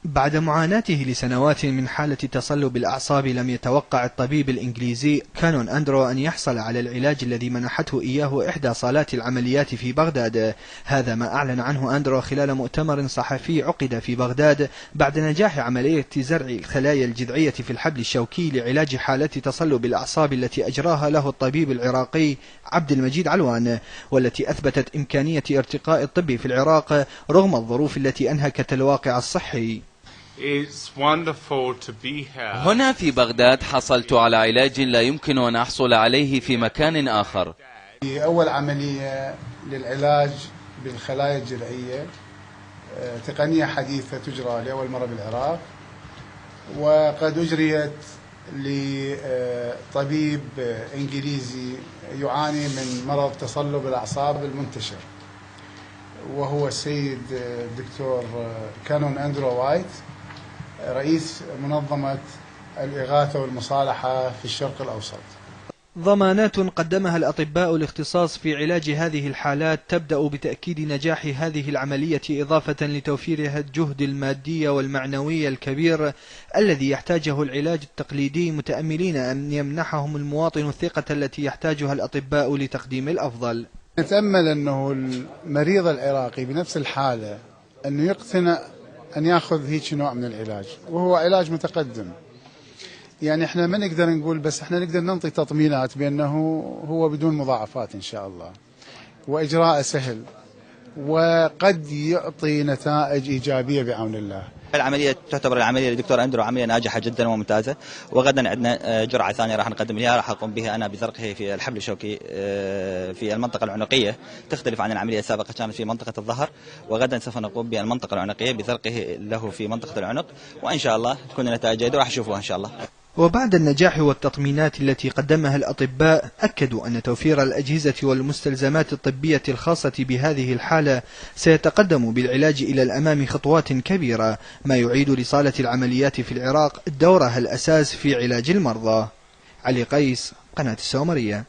بعد معاناته لسنوات من حالة تصلب الأعصاب، لم يتوقع الطبيب الإنجليزي كانون أندرو أن يحصل على العلاج الذي منحته إياه إحدى صالات العمليات في بغداد. هذا ما أعلن عنه أندرو خلال مؤتمر صحفي عقد في بغداد بعد نجاح عملية زرع الخلايا الجذعية في الحبل الشوكي لعلاج حالة تصلب الأعصاب التي أجراها له الطبيب العراقي عبد المجيد علوان، والتي أثبتت إمكانية ارتقاء الطب في العراق رغم الظروف التي أنهكت الواقع الصحي. هنا في بغداد حصلت على علاج لا يمكن أن أحصل عليه في مكان آخر. أول عملية للعلاج بالخلايا الجذعية، تقنية حديثة تجرى لأول مرة بالعراق، وقد أجريت لطبيب إنجليزي يعاني من مرض تصلب الأعصاب المنتشر، وهو السيد الدكتور كانون أندرو وايت، رئيس منظمة الإغاثة والمصالحة في الشرق الأوسط. ضمانات قدمها الأطباء الاختصاص في علاج هذه الحالات تبدأ بتأكيد نجاح هذه العملية، إضافة لتوفيرها الجهد المادي والمعنوي الكبير الذي يحتاجه العلاج التقليدي، متأملين أن يمنحهم المواطن الثقة التي يحتاجها الأطباء لتقديم الأفضل. نتأمل أنه المريض العراقي بنفس الحالة أنه يقتنع أن يأخذ هيك نوع من العلاج، وهو علاج متقدم. يعني احنا ما نقدر نقول، بس احنا نقدر ننطي تطمينات بأنه هو بدون مضاعفات إن شاء الله، وإجراءه سهل، وقد يعطي نتائج إيجابية بعون الله. العملية تعتبر العملية للدكتور أندرو عملية ناجحة جدا وممتازة، وغدا عندنا جرعة ثانية راح نقدم لها، راح أقوم بها أنا بزرقه في الحبل الشوكي في المنطقة العنقية، تختلف عن العملية السابقة كانت في منطقة الظهر، وغدا سوف نقوم بالمنطقة العنقية بزرقه له في منطقة العنق، وإن شاء الله تكون النتائج جيدة وراح تشوفوها إن شاء الله. وبعد النجاح والتطمينات التي قدمها الأطباء، أكدوا أن توفير الأجهزة والمستلزمات الطبية الخاصة بهذه الحالة سيتقدم بالعلاج إلى الأمام خطوات كبيرة، ما يعيد لصالة العمليات في العراق دورها الأساس في علاج المرضى. علي قيس، قناة السومرية.